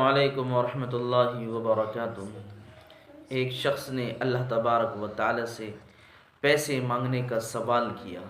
अस्सलामुअलैकुम वरहमतुल्लाहि वबरकातुहू। एक शख्स ने अल्लाह तबारक व तआला से पैसे मांगने का सवाल किया।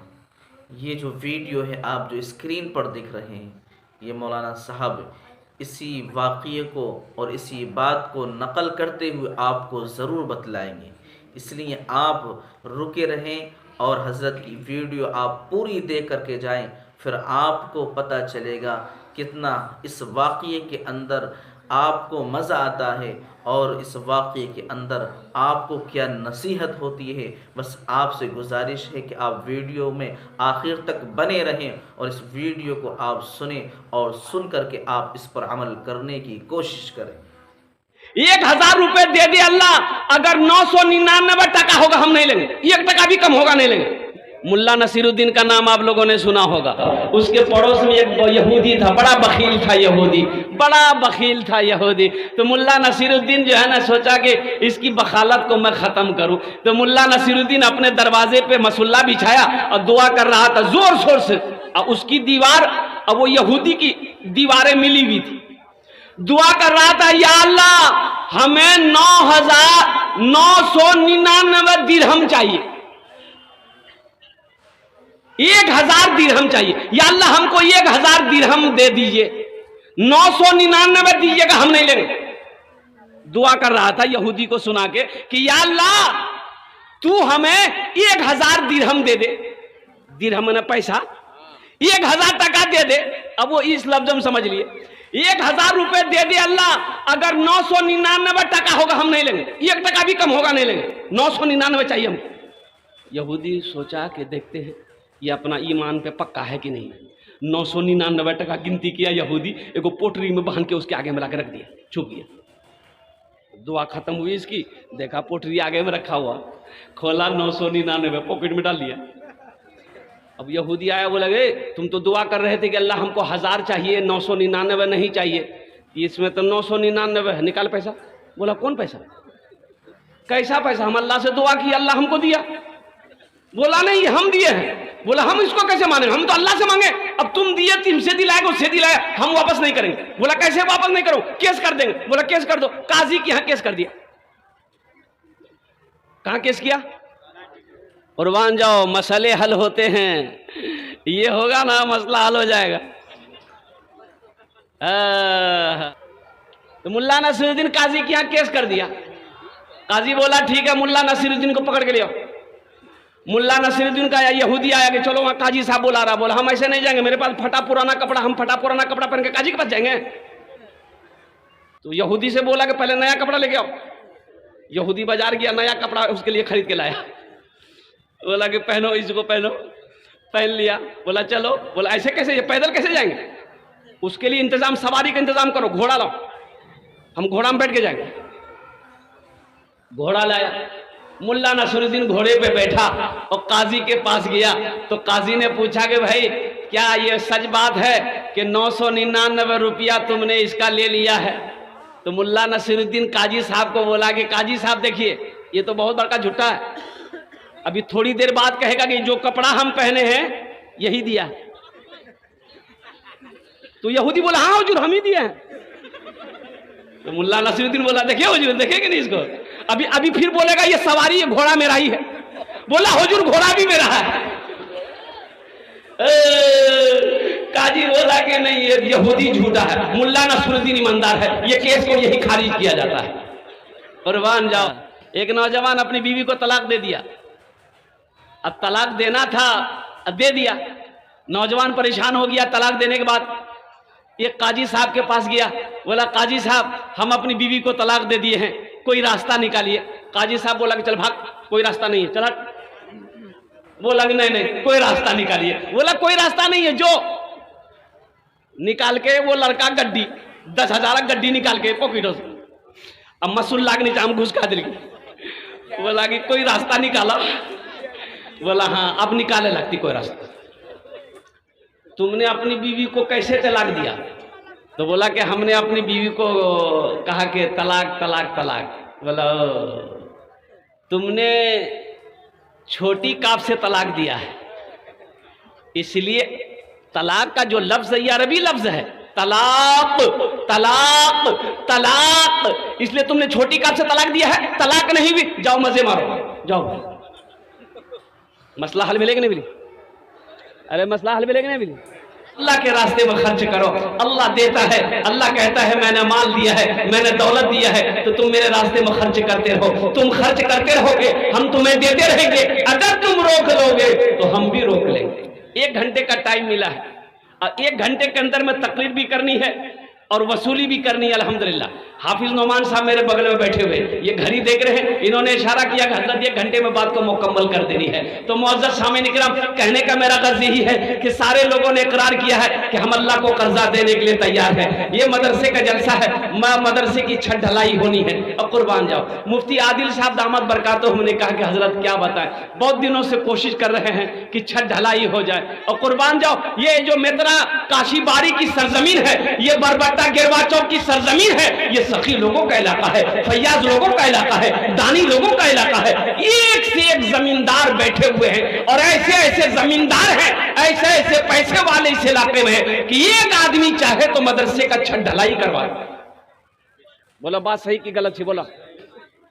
ये जो वीडियो है आप जो स्क्रीन पर देख रहे हैं, ये मौलाना साहब इसी वाक़ये को और इसी बात को नक़ल करते हुए आपको ज़रूर बतलाएंगे, इसलिए आप रुके रहें और हज़रत की वीडियो आप पूरी देख करके जाएं, फिर आपको पता चलेगा कितना इस वाक़ये के अंदर आपको मज़ा आता है और इस वाक़ये के अंदर आपको क्या नसीहत होती है। बस आपसे गुजारिश है कि आप वीडियो में आखिर तक बने रहें और इस वीडियो को आप सुने और सुन करके आप इस पर अमल करने की कोशिश करें। 1000 रुपए दे दे अल्लाह, अगर 999 टका होगा हम नहीं लेंगे, 1 टका भी कम होगा नहीं लेंगे। मुल्ला नसीरुद्दीन का नाम आप लोगों ने सुना होगा। उसके पड़ोस में एक यहूदी था, बड़ा बखील था यहूदी, बड़ा बखील था यहूदी। तो मुल्ला नसीरुद्दीन जो है ना सोचा कि इसकी बखालत को मैं ख़त्म करूं। तो मुल्ला नसीरुद्दीन अपने दरवाजे पे मसल्ला बिछाया और दुआ कर रहा था जोर शोर से। और उसकी दीवार, अब वो यहूदी की दीवारें मिली हुई थी, दुआ कर रहा था, या अल्लाह हमें 9,999 दिरहम चाहिए, 1000 दिरहम चाहिए। या अल्लाह हमको 1000 दिरहम दे दीजिए, 999 दीजिएगा हम नहीं लेंगे। दुआ कर रहा था यहूदी को सुना के कि या अल्लाह तू हमें 1000 दिरहम दे दे। दिरहम ना पैसा, 1000 टका दे दे। अब वो इस लफ्ज़ में समझ लिए, 1000 रुपए दे दे अल्लाह, अगर 999 टका होगा हम नहीं लेंगे, 1 टका भी कम होगा नहीं लेंगे, 999 चाहिए हमको। यहूदी सोचा कि देखते हैं ये अपना ईमान पे पक्का है कि नहीं। 999 टका गिनती किया यहूदी, एगो पोटरी में बांध के उसके आगे में लाकर रख दिया, छुप गया। दुआ खत्म हुई इसकी, देखा पोटरी आगे में रखा हुआ, खोला 999 पॉकेट में डाल दिया। अब यहूदी आया, वो लगे तुम तो दुआ कर रहे थे कि अल्लाह हमको 1000 चाहिए, 999 नहीं चाहिए, इसमें तो 999 है, निकाल पैसा। बोला कौन पैसा, कैसा पैसा, हम अल्लाह से दुआ की अल्लाह हमको दिया। बोला नहीं हम दिए हैं। बोला हम इसको कैसे माने, हम तो अल्लाह से मांगे, अब तुम दिए, तुमसे दिलाएगा उससे दिलाया, हम वापस नहीं करेंगे। बोला कैसे वापस नहीं करो, केस कर देंगे। बोला केस कर दो। काजी के यहां केस कर दिया। कहां केस किया, कुर्बान जाओ, मसले हल होते हैं, ये होगा ना मसला हल हो जाएगा। तो मुल्ला नसीरुद्दीन काजी के यहां केस कर दिया। काजी बोला ठीक है, मुल्ला नसीरुद्दीन को पकड़ के लिया। मुल्ला नसीरुद्दीन का यहूदी आया कि चलो वहां काजी साहब बुला रहा। बोला हम ऐसे नहीं जाएंगे, मेरे पास फटा पुराना कपड़ा, हम फटा पुराना कपड़ा पहन के काजी के पास जाएंगे। तो यहूदी से बोला कि पहले नया कपड़ा लेके आओ। यहूदी बाजार गया, नया कपड़ा उसके लिए खरीद के लाया। बोला कि पहनो, इसको पहनो, पहन लिया। बोला चलो। बोला ऐसे कैसे, ये पैदल कैसे जाएंगे, उसके लिए इंतजाम, सवारी का इंतजाम करो, घोड़ा लाओ, हम घोड़ा में बैठ के जाएंगे। घोड़ा लाया, मुल्ला नसीरुद्दीन घोड़े पे बैठा और काजी के पास गया। तो काजी ने पूछा कि भाई क्या ये सच बात है कि 999 रुपया तुमने इसका ले लिया है। तो मुल्ला नसीरुद्दीन काजी साहब को बोला कि काजी साहब देखिए ये तो बहुत बड़का झूठा है, अभी थोड़ी देर बाद कहेगा कि जो कपड़ा हम पहने हैं यही दिया है। तो यहूदी बोला हाँ हुजूर हम ही दिए हैं। तो मुल्ला नसीरुद्दीन बोला देखिए हुजूर, देखेंगे नहीं इसको, अभी अभी फिर बोलेगा ये सवारी, ये घोड़ा मेरा ही है। बोला हुजूर घोड़ा भी मेरा है। काजी बोला कि नहीं ये यहूदी झूठा है, मुल्ला नसीरुद्दीन ईमानदार है, ये केस को यही खारिज किया जाता है। कुर्बान जाओ, एक नौजवान अपनी बीवी को तलाक दे दिया। अब तलाक देना था, दे दिया। नौजवान परेशान हो गया तलाक देने के बाद। एक काजी साहब के पास गया, बोला काजी साहब हम अपनी बीवी को तलाक दे दिए हैं, कोई रास्ता निकालिए। काजी साहब बोला कि चल भाग, कोई रास्ता नहीं है, चला। बोला कि नहीं नहीं कोई रास्ता निकालिए। बोला कोई रास्ता नहीं है, जो निकाल के वो लड़का गड्डी 10,000 गड्डी निकाल के पॉकेटों से, अब मसुल्ला के नीचे हम घुस खा दिल। बोला कि कोई रास्ता निकाला। बोला हाँ अब निकाले लगती कोई रास्ता। तुमने अपनी बीवी को कैसे तलाक दिया। तो बोला कि हमने अपनी बीवी को कहा कि तलाक तलाक तलाक। बोला तुमने छोटी काफ से तलाक दिया है, इसलिए तलाक का जो लफ्ज़ है ये अरबी लफ्ज़ है, तलाक तलाक तलाक। इसलिए तुमने छोटी कार से तलाक दिया है, तलाक नहीं भी, जाओ मजे मारो, जाओ। मसला हल मिलेगा नहीं मिली? अरे मसला हल मिलेगा नहीं मिली? अल्लाह के रास्ते में खर्च करो, अल्लाह देता है। अल्लाह कहता है मैंने माल दिया है, मैंने दौलत दिया है, तो तुम मेरे रास्ते में खर्च करते रहो। तुम खर्च करते रहोगे, हम तुम्हें देते रहेंगे। अगर तुम रोक लोगे तो हम भी रोक लेंगे। 1 घंटे का टाइम मिला है और 1 घंटे के अंदर में तकरीर भी करनी है और वसूली भी करनी है। अल्हम्दुलिल्लाह हाफिज नोमान साहब मेरे बगल में बैठे हुए, ये घड़ी देख रहे हैं, इन्होंने इशारा किया कि हजरत 1 घंटे में बात को मुकम्मल कर देनी है। तो मुअज़्ज़ज़ सामीन इकराम, कहने का मेरा ग़र्ज़ यही है कि सारे लोगों ने इकरार किया है कि हम अल्लाह को कर्जा देने के लिए तैयार हैं। ये मदरसे का जलसा है, मदरसे की छत ढलाई होनी है और कुर्बान जाओ। मुफ्ती आदिल साहब दामद बरकातुहू ने कहा कि हजरत क्या बताएं, बहुत दिनों से कोशिश कर रहे हैं कि छत ढलाई हो जाए और कुर्बान जाओ। ये जो मेदरा काशीबारी की सरजमीन है, ये बरबट्टा गिरवा चौक की सरजमीन है, ये सखी लोगों का इलाका है, फैयाज लोगों का इलाका है, दानी लोगों का इलाका है। एक से एक जमींदार बैठे हुए हैं और ऐसे ऐसे जमींदार हैं, ऐसे ऐसे पैसे वाले इस इलाके में है कि एक आदमी चाहे तो मदरसे का छत ढलाई करवाए। बोला बात सही की गलत थी? बोला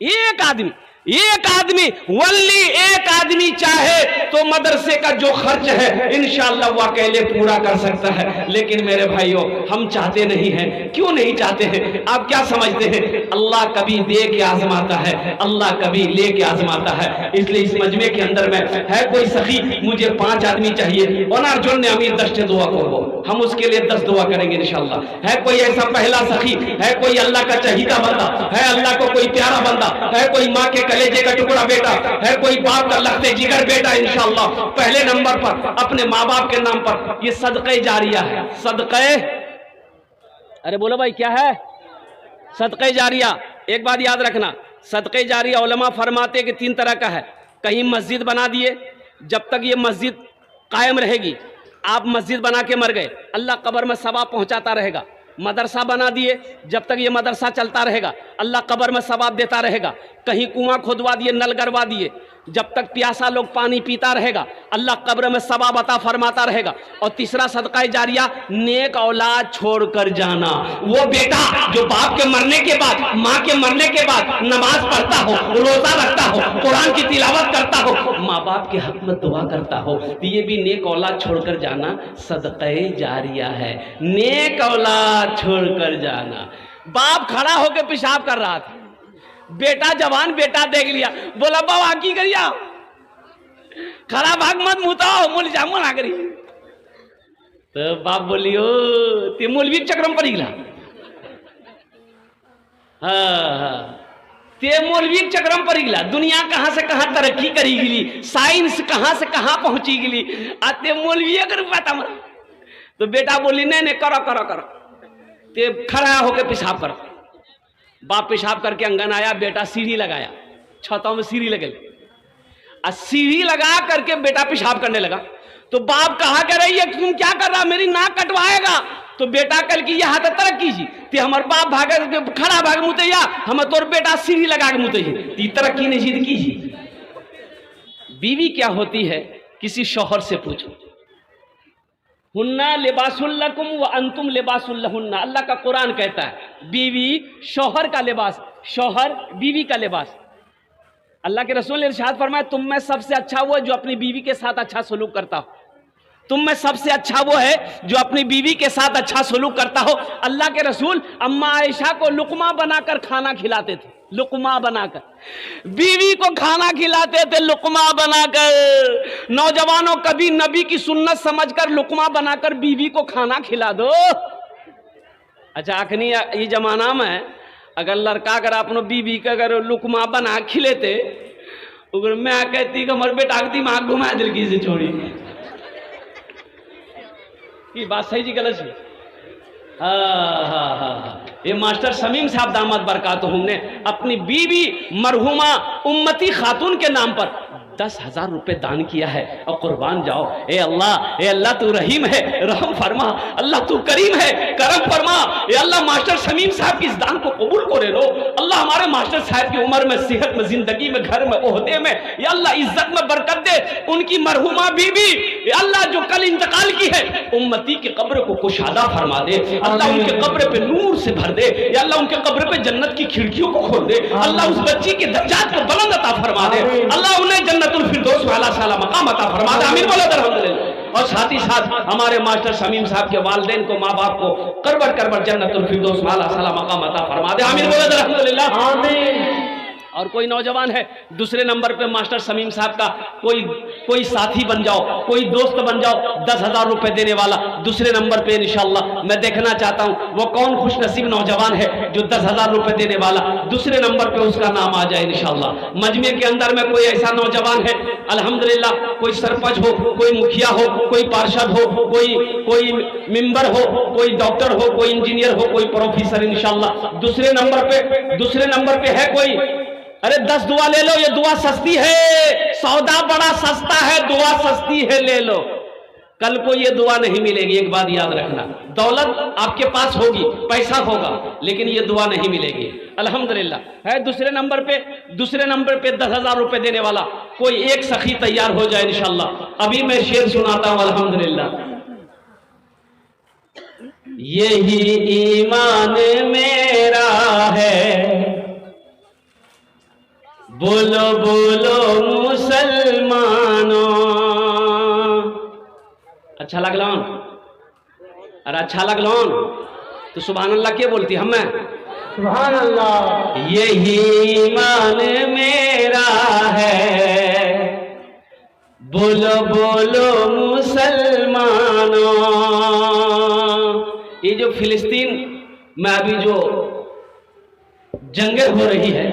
एक आदमी वल्ली एक आदमी चाहे तो मदरसे का जो खर्च है इंशाअल्लाह वो अकेले पूरा कर सकता है। लेकिन मेरे भाइयों, हम चाहते नहीं हैं। क्यों नहीं चाहते हैं? आप क्या समझते हैं? अल्लाह कभी दे के आजमाता है, अल्लाह कभी ले के आजमाता है। इसलिए इस मजमे के अंदर में है कोई सखी, मुझे 5 आदमी चाहिए, और जो ने अमीर 10 दुआ करो, हम उसके लिए 10 दुआ करेंगे इंशाअल्लाह। है कोई ऐसा पहला सखी, है कोई अल्लाह का चहीदा बंदा, है अल्लाह को कोई प्यारा बंदा, है कोई माँ के कलेजे का टुकड़ा बेटा, है कोई बाप का लखते जिगर बेटा, इंशाअल्लाह पहले नंबर पर अपने माँ बाप के नाम पर ये सदक़े जारिया है। सदक़े, अरे बोलो भाई क्या है? सदक़े जारिया। एक बात याद रखना, सदक़े जारिया उलमा फरमाते कि 3 तरह का है। कहीं मस्जिद बना दिए, जब तक ये मस्जिद कायम रहेगी, आप मस्जिद बना के मर गए, अल्लाह कब्र में सवाब पहुंचाता रहेगा। मदरसा बना दिए, जब तक ये मदरसा चलता रहेगा, अल्लाह कब्र में सवाब देता रहेगा। कहीं कुआं खोदवा दिए, नल गड़वा दिए, जब तक प्यासा लोग पानी पीता रहेगा, अल्लाह कब्र में सवाब अता फरमाता रहेगा। और तीसरा सदका जारिया, नेक औलाद छोड़कर जाना। वो बेटा जो बाप के मरने के बाद, माँ के मरने के बाद नमाज पढ़ता हो, रोजा रखता हो, कुरान की तिलावत करता हो, माँ बाप के हक में दुआ करता हो, ये भी नेक औलाद छोड़कर जाना सदका जारिया है। नेक औलाद छोड़कर जाना। बाप खड़ा होकर पेशाब कर रहा था, बेटा जवान बेटा देख लिया, बोला बाबा की करिया, खरा भाग मत मुताओ, मुल जामुन आ करी। तो बाप बोलियो ते मौलवी चक्रम पड़ी गला। हाँ, ते मौलवी चक्रम पड़ी गला। दुनिया कहां से कहां तरक्की करी गिली, साइंस कहां से कहां पहुंची गिली, आते मौलवी अगर पता मत। तो बेटा बोली नहीं करो करो करो, ते खड़ा होकर पेशाब करो। बाप पेशाब करके अंगन आया, बेटा सीढ़ी लगाया, छतों में सीढ़ी लगे, सीढ़ी लगा करके बेटा पेशाब करने लगा। तो बाप कहा कर रही है तुम क्या कर रहा, मेरी नाक कटवाएगा। तो बेटा कल की यह हाथ तरक्की जी ते हमार बाप भागे खड़ा भाग मुतैया, हम तोर बेटा सीढ़ी लगा के मुतैया, तरक्की ने जिद की जी। बीवी क्या होती है किसी शौहर से पूछो। हुन्ना लिबासुल्लकुम व अंतुम लिबासुल्लहुन्ना, अल्लाह का कुरान कहता है बीवी शौहर का लिबास, शौहर बीवी का लिबास। अल्लाह के रसूल ने इरशाद फरमाया तुम में सबसे अच्छा वो है जो अपनी बीवी के साथ अच्छा सलूक करता हो। तुम में सबसे अच्छा वो है जो अपनी बीवी के साथ अच्छा सलूक करता हो। अल्लाह के रसूल अम्मा आयशा को लुकमा बनाकर खाना खिलाते थे, लुकमा बनाकर बीवी को खाना खिलाते थे, लुकमा बनाकर। नौजवानों कभी नबी की सुन्नत समझकर लुकमा बनाकर बीवी को खाना खिला दो। अच्छा अखनी ये जमाना में अगर लड़का अगर अपनो बीवी का अगर लुकमा बना खिलेते, अगर मैं कहती कि हमारे बेटा का दिमाग घुमा दिल की से छोड़ी। ये बात सही जी गलत है? हाँ। ये मास्टर शमीम साहब दामद बरकातुहू ने अपनी बीवी मरहुमा उम्मती खातून के नाम पर 10,000 रुपए दान किया है। और कुर्बान जाओ, ए अल्लाह तू रहीम है, रहम फरमा, अल्लाह तू करीम है, करम फरमा। ए अल्लाह मास्टर शमीम साहब की इस दान को कबूल करे लो, अल्लाह अल्लाह हमारे मास्टर साहब की उम्र में, सेहत में, जिंदगी में, घर में, ओहदे में, या अल्लाह इज्जत में बरकत दे। उनकी मरहुमा बीबी या अल्लाह जो कल इंतकाल की है, उम्मती की कब्र को कुशादा फरमा दे। अल्लाह उनके कब्र पे नूर से भर दे। या अल्लाह उनके कब्र पे जन्नत की खिड़कियों को खोल दे। अल्लाह उस बच्ची के दर्जात को बुलंद अता फरमा दे। अल्लाह उन्हें जन्नतुल फिरदौस वाला साला मकाम अता फरमा दे। आमीन बोलो अल्हम्दुलिल्लाह। और साथ ही साथ हमारे मास्टर शमीम साहब के वालिदैन को, माँ बाप को करबर करबर जन्नतुल फिरदौस वाला साला मकाम अता फरमा दे। आमीन बोलो अल्हम्दुलिल्लाह। आमीन। और कोई नौजवान है दूसरे नंबर पे मास्टर शमीम साहब का कोई साथी बन जाओ, कोई दोस्त बन जाओ, 10,000 रुपए देने वाला दूसरे नंबर पे इंशाल्लाह मैं देखना चाहता हूं वो कौन खुश नसीब नौजवान है जो 10,000 रुपए देने वाला दूसरे नंबर पे उसका नाम आ जाए इंशाल्लाह। मजमे के अंदर में कोई ऐसा नौजवान है अल्हम्दुलिल्लाह, कोई सरपंच हो, कोई मुखिया हो, कोई पार्षद हो, कोई मेंबर हो, कोई डॉक्टर हो, कोई इंजीनियर हो, कोई प्रोफेसर इंशाल्लाह दूसरे नंबर पे है कोई। अरे 10 दुआ ले लो, ये दुआ सस्ती है, सौदा बड़ा सस्ता है, दुआ सस्ती है, ले लो। कल को ये दुआ नहीं मिलेगी, एक बात याद रखना। दौलत आपके पास होगी, पैसा होगा, लेकिन ये दुआ नहीं मिलेगी। अल्हम्दुलिल्लाह है दूसरे नंबर पे 10,000 रुपए देने वाला कोई एक सखी तैयार हो जाए इंशाल्लाह। अभी मैं शेर सुनाता हूं अल्हम्दुलिल्लाह। यही ईमान मेरा है, बोलो बोलो मुसलमानों। अच्छा लगलोन? अरे अच्छा लगलोन तो सुभान अल्लाह क्या बोलती हम? मैं सुभान अल्लाह। यही ईमान मेरा है, बोलो बोलो मुसलमानों। ये जो फिलिस्तीन में अभी जो जंगें हो रही है,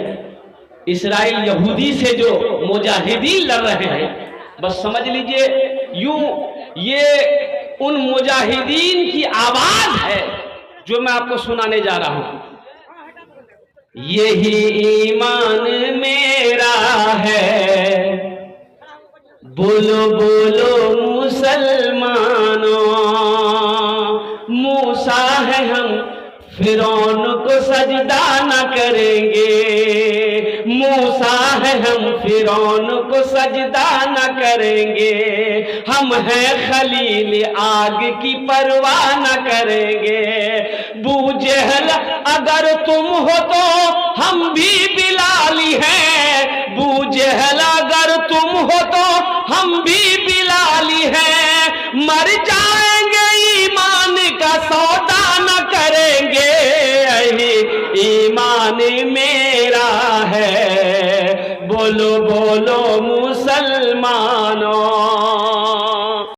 इस्राइल यहूदी से जो मुजाहिदीन लड़ रहे हैं, बस समझ लीजिए यूं ये उन मुजाहिदीन की आवाज है जो मैं आपको सुनाने जा रहा हूं। यही ईमान मेरा है, बोलो बोलो मुसलमानों। मूसा है हम फिरौन को सजदा न करेंगे, मूसा है हम फिरौन को सजदा न करेंगे। हम हैं खलील आग की परवाह न करेंगे। बूजहल अगर तुम हो तो हम भी बिलाली हैं, बूजहल अगर तुम हो तो हम भी बिलाली हैं। मर जाएंगे ईमान का सौदा न करेंगे, ईमान मेरा है, बोलो बोलो मुसलमानों।